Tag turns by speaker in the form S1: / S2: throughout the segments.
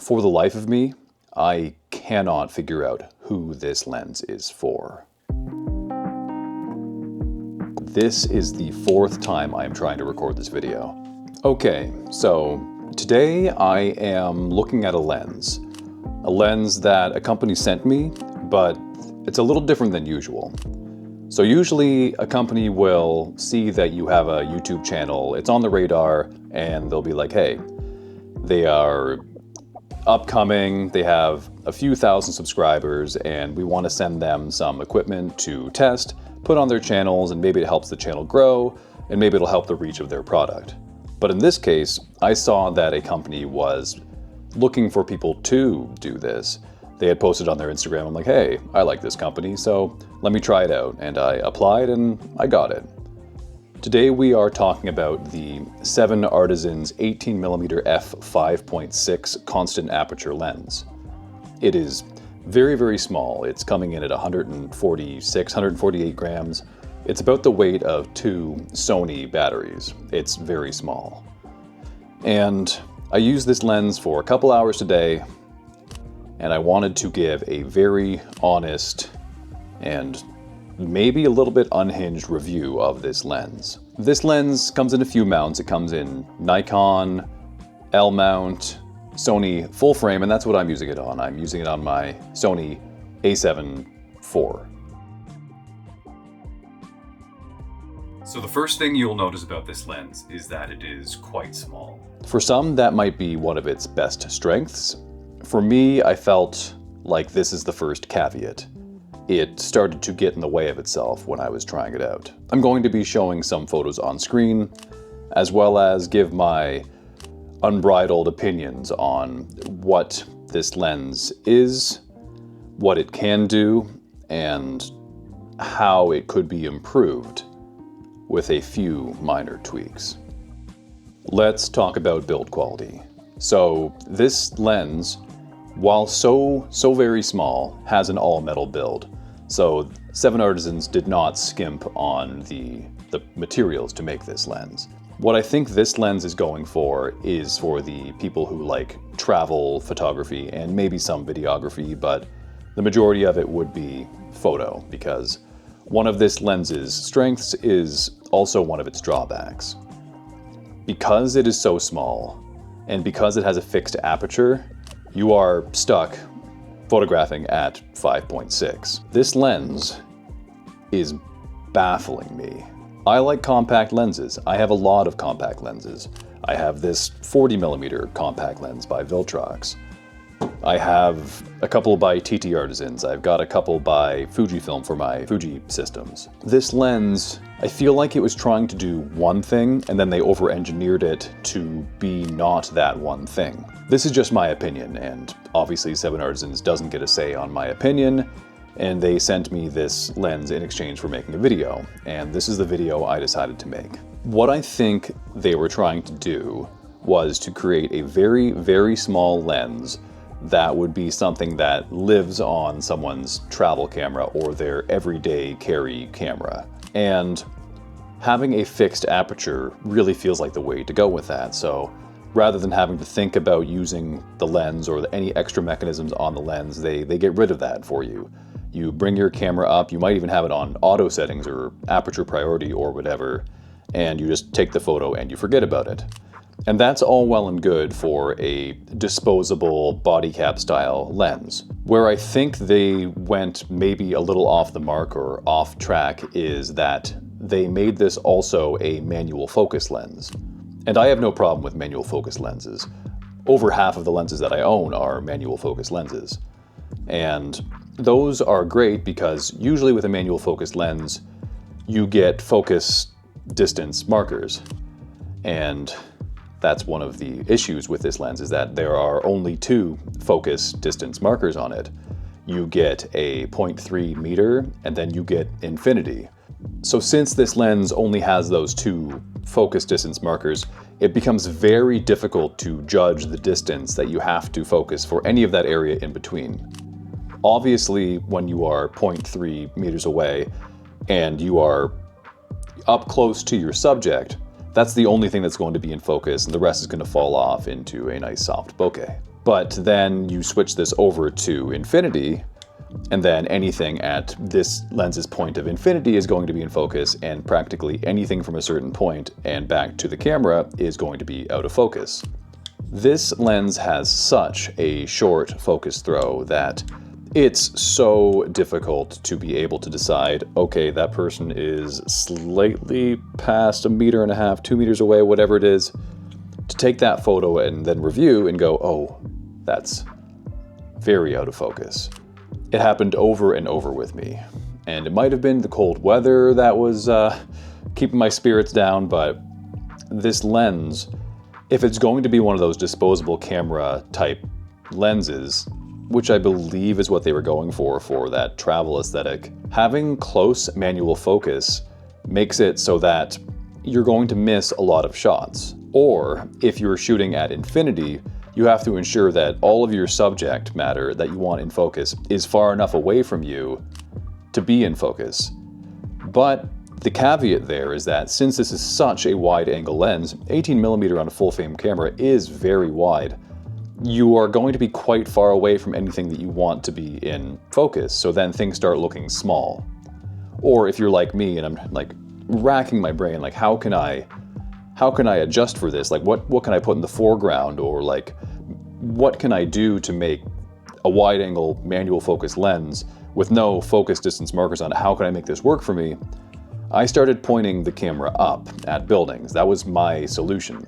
S1: for the life of me, I cannot figure out who this lens is for. This is the fourth time I am trying to record this video. Okay, so today I am looking at a lens that a company sent me, but it's a little different than usual. So usually a company will see that you have a YouTube channel, it's on the radar, and they'll be like, hey, they are upcoming, they have a few thousand subscribers, and we want to send them some equipment to test, put on their channels, and maybe it helps the channel grow, and maybe it'll help the reach of their product. But in this case, I saw that a company was looking for people to do this. They had posted on their Instagram, I'm like, hey, I like this company, so let me try it out. And I applied and I got it. Today we are talking about the 7artisans 18mm f5.6 constant aperture lens. It is very, very small. It's coming in at 148 grams. It's about the weight of 2 Sony batteries. It's very small. And I used this lens for a couple hours today, and I wanted to give a very honest and maybe a little bit unhinged review of this lens. This lens comes in a few mounts. It comes in Nikon, L mount, Sony full frame, and that's what I'm using it on. I'm using it on my Sony A7iv. So the first thing you'll notice about this lens is that it is quite small. For some, that might be one of its best strengths. For me, I felt like this is the first caveat. It started to get in the way of itself when I was trying it out. I'm going to be showing some photos on screen, as well as give my unbridled opinions on what this lens is, what it can do, and how it could be improved with a few minor tweaks. Let's talk about build quality. So this lens, while so very small, has an all-metal build. So 7artisans did not skimp on the materials to make this lens. What I think this lens is going for is for the people who like travel photography and maybe some videography, but the majority of it would be photo, because one of this lens's strengths is also one of its drawbacks. Because it is so small, and because it has a fixed aperture, you are stuck photographing at 5.6. This lens is baffling me. I like compact lenses. I have a lot of compact lenses. I have this 40mm compact lens by Viltrox. I have a couple by TT-Artisans. I've got a couple by Fujifilm for my Fuji systems. This lens, I feel like it was trying to do one thing and then they over-engineered it to be not that one thing. This is just my opinion, and obviously 7artisans doesn't get a say on my opinion, and they sent me this lens in exchange for making a video, and this is the video I decided to make. What I think they were trying to do was to create a very, very small lens that would be something that lives on someone's travel camera or their everyday carry camera. And having a fixed aperture really feels like the way to go with that. So rather than having to think about using the lens or any extra mechanisms on the lens, they get rid of that for you. You bring your camera up, you might even have it on auto settings or aperture priority or whatever, and you just take the photo and you forget about it. And that's all well and good for a disposable body cap style lens. Where I think they went maybe a little off the mark or off track is that they made this also a manual focus lens. And I have no problem with manual focus lenses. Over half of the lenses that I own are manual focus lenses. And those are great because usually with a manual focus lens, you get focus distance markers. And that's one of the issues with this lens, is that there are only 2 focus distance markers on it. You get a 0.3 meter and then you get infinity. So since this lens only has those 2 focus distance markers, it becomes very difficult to judge the distance that you have to focus for any of that area in between. Obviously, when you are 0.3 meters away and you are up close to your subject, that's the only thing that's going to be in focus, and the rest is going to fall off into a nice soft bokeh. But then you switch this over to infinity, and then anything at this lens's point of infinity is going to be in focus, and practically anything from a certain point and back to the camera is going to be out of focus. This lens has such a short focus throw that it's so difficult to be able to decide, okay, that person is slightly past 1.5 meters, 2 meters away, whatever it is, to take that photo and then review and go, oh, that's very out of focus. It happened over and over with me. And it might have been the cold weather that was keeping my spirits down, but this lens, if it's going to be one of those disposable camera type lenses, which I believe is what they were going for that travel aesthetic, having close manual focus makes it so that you're going to miss a lot of shots. Or if you're shooting at infinity, you have to ensure that all of your subject matter that you want in focus is far enough away from you to be in focus. But the caveat there is that since this is such a wide angle lens, 18mm on a full frame camera is very wide. You are going to be quite far away from anything that you want to be in focus, so then things start looking small. Or if you're like me and I'm like racking my brain, like how can I adjust for this? Like what can I put in the foreground, or like what can I do to make a wide angle manual focus lens with no focus distance markers on it? How can I make this work for me? I started pointing the camera up at buildings. That was my solution.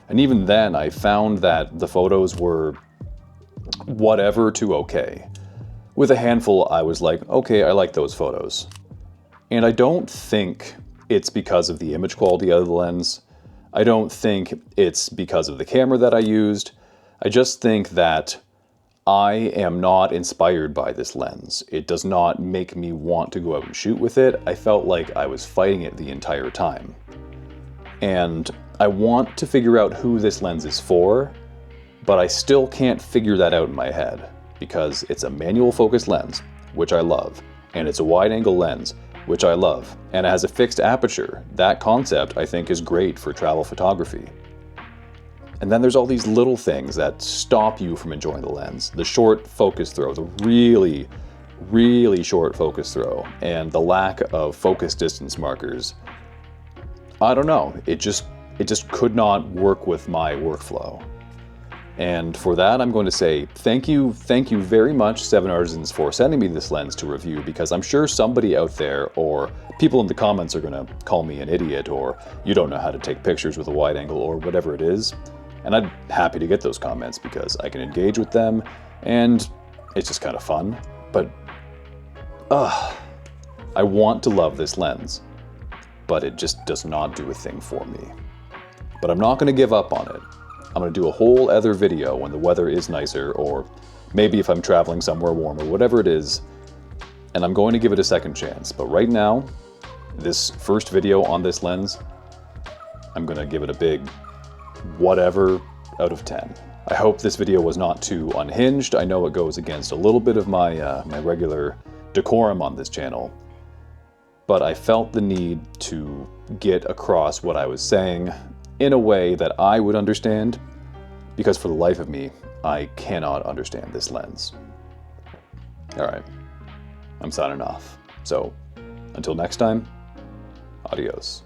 S1: And even then, I found that the photos were whatever to okay. With a handful, I was like, okay, I like those photos. And I don't think it's because of the image quality of the lens. I don't think it's because of the camera that I used. I just think that I am not inspired by this lens. It does not make me want to go out and shoot with it. I felt like I was fighting it the entire time. And I want to figure out who this lens is for, but I still can't figure that out in my head because it's a manual focus lens, which I love, and it's a wide angle lens, which I love, and it has a fixed aperture. That concept I think is great for travel photography. And then there's all these little things that stop you from enjoying the lens. The short focus throw, the really, really short focus throw, and the lack of focus distance markers. I don't know, it just could not work with my workflow. And for that, I'm going to say thank you very much, 7artisans, for sending me this lens to review, because I'm sure somebody out there or people in the comments are gonna call me an idiot, or you don't know how to take pictures with a wide angle, or whatever it is. And I'm happy to get those comments because I can engage with them and it's just kind of fun. But I want to love this lens, but it just does not do a thing for me. But I'm not going to give up on it. I'm going to do a whole other video when the weather is nicer, or maybe if I'm traveling somewhere warmer, whatever it is, and I'm going to give it a second chance. But right now, this first video on this lens, I'm going to give it a big whatever out of 10. I hope this video was not too unhinged. I know it goes against a little bit of my my regular decorum on this channel, but I felt the need to get across what I was saying in a way that I would understand, because for the life of me, I cannot understand this lens. All right, I'm signing off. So until next time, adios.